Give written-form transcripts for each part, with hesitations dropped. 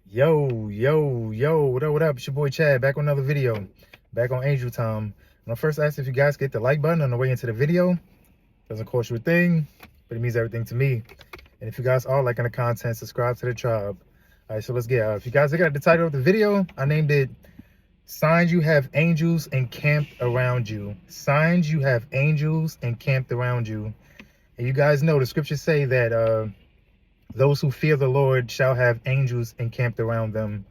Yo, what up? It's your boy Chad, back on another video, back on Angel Time. When I first asked if you guys get the like button on the way into the video, doesn't cost you a thing, but it means everything to me. And if you guys are liking the content, subscribe to the tribe. All right, so let's get if you guys look at the title of the video, I named it Signs You Have Angels Encamped Around You. Signs you have angels encamped around you. And you guys know the scriptures say that those who fear the Lord shall have angels encamped around them.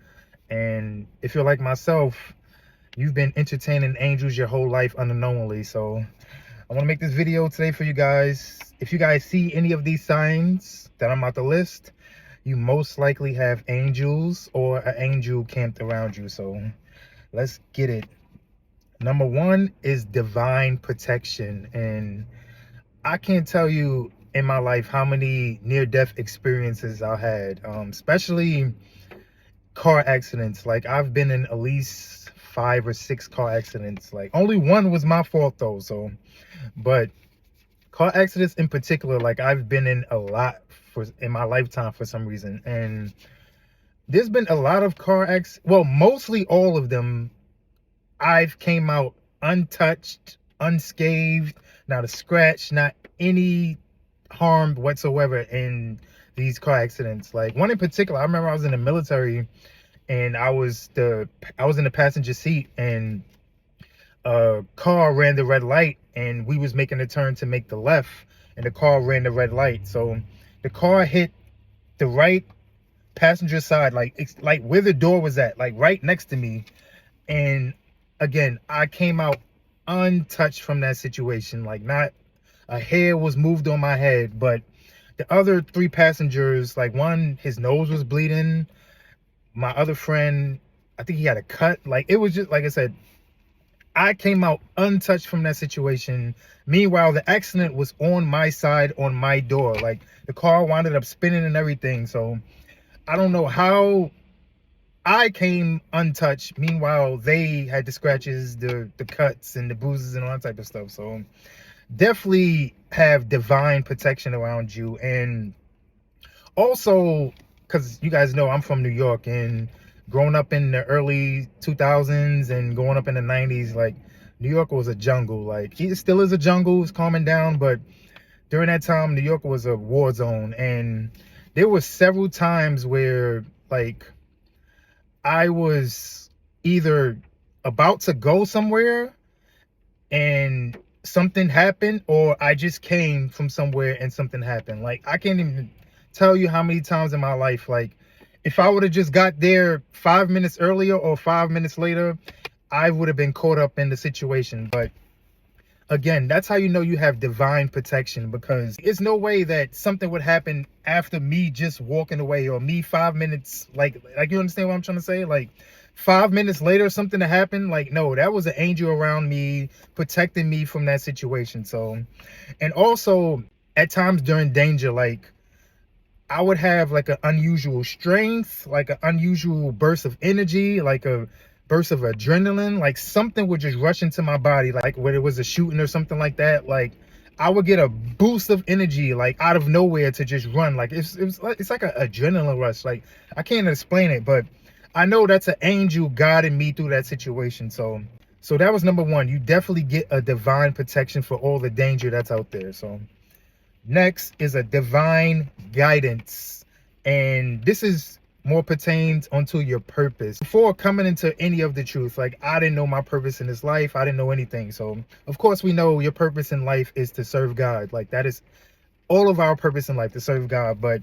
And if you're like myself, you've been entertaining angels your whole life unknowingly. So I want to make this video today for you guys. If you guys see any of these signs that I'm about to list, you most likely have angels or an angel camped around you. So let's get it. Number one is divine protection. And I can't tell you in my life how many near-death experiences I had, especially car accidents. Like, I've been in at least 5 or 6 car accidents. Like, only one was my fault though. So, but car accidents in particular, like, I've been in a lot in my lifetime for some reason. And there's been a lot of car accidents, well, mostly all of them I've came out untouched, unscathed, not a scratch, not any harm whatsoever in these car accidents. Like, one in particular, I remember I was in the military and I was in the passenger seat, and a car ran the red light and we was making a turn to make the left, and the car ran the red light. So the car hit the right passenger side, like where the door was at, like right next to me. And again, I came out untouched from that situation. Like, not a hair was moved on my head. But the other 3 passengers, like, one, his nose was bleeding. My other friend, I think he had a cut. Like, it was just, like I said, I came out untouched from that situation. Meanwhile, the accident was on my side, on my door. Like, the car wound up spinning and everything. So I don't know how I came untouched. Meanwhile, they had the scratches, the cuts, and the bruises, and all that type of stuff. So definitely have divine protection around you. And also, because you guys know I'm from New York, and growing up in the early 2000s and going up in the 90s, like, New York was a jungle. Like, it still is a jungle. It's calming down, but during that time, New York was a war zone. And there were several times where, like, I was either about to go somewhere and something happened, or I just came from somewhere and something happened. Like, I can't even tell you how many times in my life, like, if I would have just got there 5 minutes earlier or 5 minutes later, I would have been caught up in the situation. But again, that's how you know you have divine protection, because it's no way that something would happen after me just walking away, or me 5 minutes, like you understand what I'm trying to say? Like, 5 minutes later, something to happen. Like, no, that was an angel around me protecting me from that situation. So, and also at times during danger, like, I would have like an unusual strength, like an unusual burst of energy, like a burst of adrenaline. Like, something would just rush into my body, like when it was a shooting or something like that. Like, I would get a boost of energy, like, out of nowhere, to just run. Like, it's like an adrenaline rush. Like, I can't explain it, but I know that's an angel guiding me through that situation. So that was number one. You definitely get a divine protection for all the danger that's out there. So next is a divine guidance, and this is more pertains onto your purpose. Before coming into any of the truth, like, I didn't know my purpose in this life. I didn't know anything. So of course we know your purpose in life is to serve God. Like, that is all of our purpose in life, to serve God. But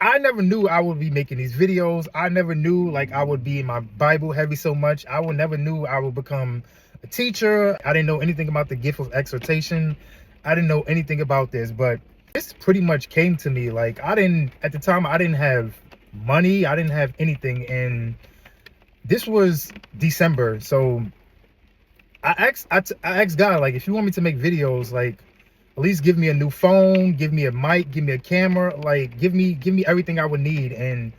I never knew I would be making these videos. I never knew, like, I would be in my Bible heavy so much. I would never knew I would become a teacher. I didn't know anything about the gift of exhortation. I didn't know anything about this, but this pretty much came to me. Like, at the time, I didn't have money. I didn't have anything. And this was December. So I asked God, like, if you want me to make videos, like, at least give me a new phone, give me a mic, give me a camera, like, give me everything I would need. And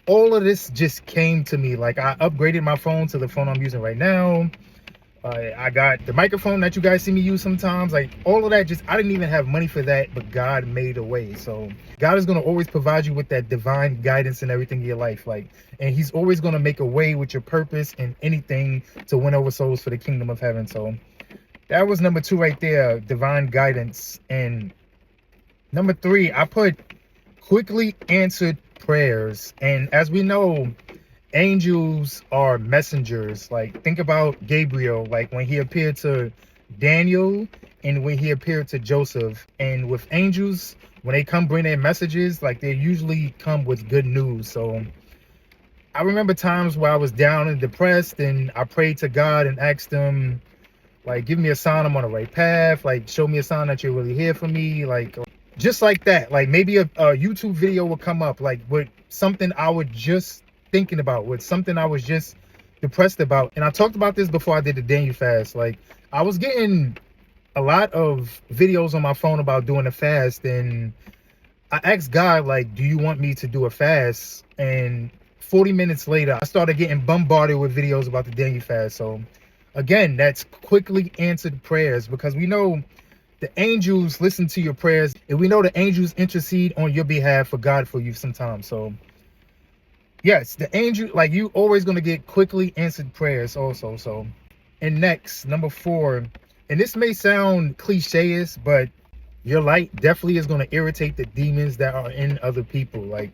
all of this just came to me. Like, I upgraded my phone to the phone I'm using right now. I got the microphone that you guys see me use sometimes. Like all of that, just I didn't even have money for that, but God made a way. So God is gonna always provide you with that divine guidance in everything in your life. Like, and He's always gonna make a way with your purpose and anything to win over souls for the kingdom of heaven. So that was number 2 right there, divine guidance. And number 3, I put quickly answered prayers. And as we know, angels are messengers. Like, think about Gabriel, like when he appeared to Daniel and when he appeared to Joseph. And with angels, when they come bring their messages, like they usually come with good news. So I remember times where I was down and depressed, and I prayed to God and asked him, like, give me a sign I'm on the right path, like show me a sign that you're really here for me, like just like that. Like maybe a YouTube video would come up, like with something I was just thinking about, with something I was just depressed about. And I talked about this before I did the Daniel fast. Like I was getting a lot of videos on my phone about doing a fast, and I asked God, like, do you want me to do a fast? And 40 minutes later, I started getting bombarded with videos about the Daniel fast. So again, that's quickly answered prayers, because we know the angels listen to your prayers, and we know the angels intercede on your behalf for God for you sometimes. So yes, the angel, like, you always going to get quickly answered prayers also. So, and next, number 4, and this may sound cliche-ish, but your light definitely is going to irritate the demons that are in other people. Like,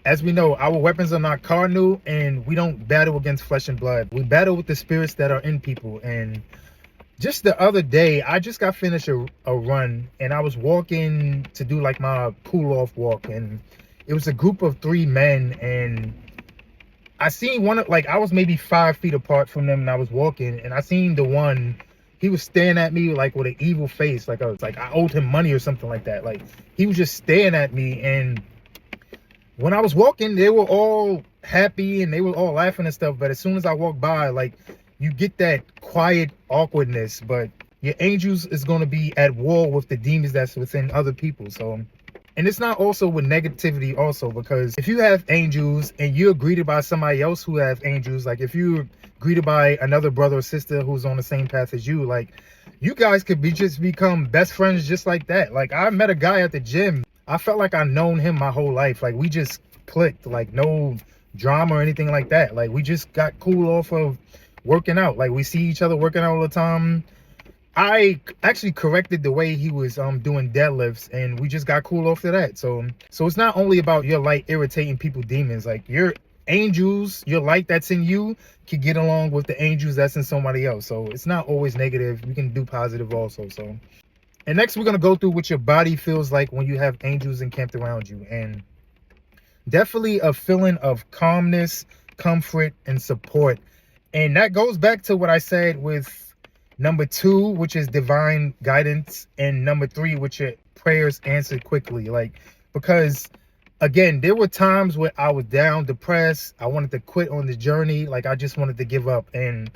as we know, our weapons are not carnal, and we don't battle against flesh and blood. We battle with the spirits that are in people. And just the other day, I just got finished a run, and I was walking to do like my cool off walk, and it was a group of 3 men, and I seen one, like I was maybe 5 feet apart from them, and I was walking, and I seen the one, he was staring at me like with an evil face, like I owed him money or something like that. Like he was just staring at me, and when I was walking, they were all happy and they were all laughing and stuff. But as soon as I walked by, like, you get that quiet awkwardness. But your angels is going to be at war with the demons that's within other people. So, and it's not also with negativity also, because if you have angels and you're greeted by somebody else who have angels, like if you're greeted by another brother or sister who's on the same path as you, like you guys could just become best friends just like that. Like I met a guy at the gym. I felt like I've known him my whole life. Like we just clicked, like no drama or anything like that. Like we just got cool off of working out. Like we see each other working out all the time. I actually corrected the way he was doing deadlifts, and we just got cool off of that. So it's not only about your light irritating people demons. Like your angels, your light that's in you can get along with the angels that's in somebody else. So it's not always negative. We can do positive also. So, and next we're going to go through what your body feels like when you have angels encamped around you. And definitely a feeling of calmness, comfort, and support. And that goes back to what I said with number 2, which is divine guidance, and number 3, which are prayers answered quickly. Like, because again, there were times where I was down, depressed. I wanted to quit on the journey. Like I just wanted to give up. And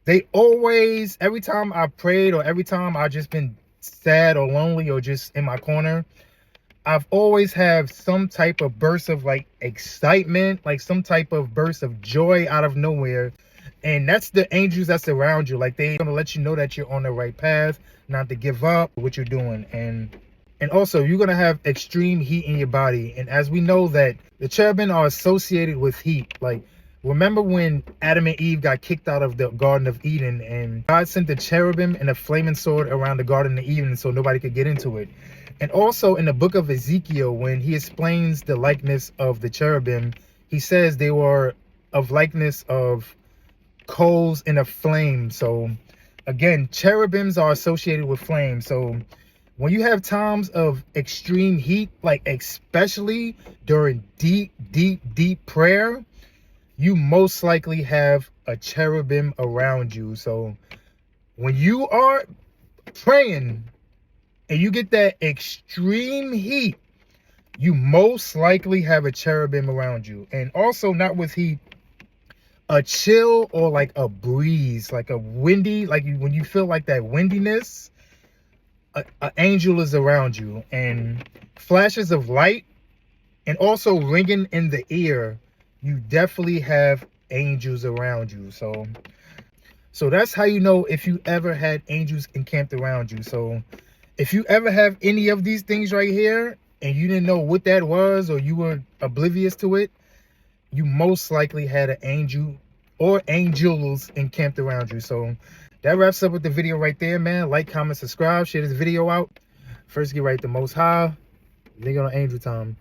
they always, every time I prayed or every time I just been sad or lonely or just in my corner, I've always have some type of burst of like excitement, like some type of burst of joy out of nowhere. And that's the angels that's around you. Like they're gonna let you know that you're on the right path, not to give up what you're doing. And also you're gonna have extreme heat in your body. And as we know that the cherubim are associated with heat. Like remember when Adam and Eve got kicked out of the Garden of Eden, and God sent the cherubim and a flaming sword around the Garden of Eden so nobody could get into it. And also in the book of Ezekiel, when he explains the likeness of the cherubim, he says they were of likeness of coals in a flame. So again, cherubims are associated with flame. So when you have times of extreme heat, like especially during deep prayer, you most likely have a cherubim around you. So when you are praying and you get that extreme heat, you most likely have a cherubim around you. And also not with heat, a chill or like a breeze, like a windy, like when you feel like that windiness, an angel is around you. And flashes of light and also ringing in the ear, you definitely have angels around you. So So that's how you know if you ever had angels encamped around you. So if you ever have any of these things right here and you didn't know what that was, or you were oblivious to it, you most likely had an angel or angels encamped around you. So that wraps up with the video right there, man. Like, comment, subscribe, share this video out. First, get right to Most High. Then go to Angel Time.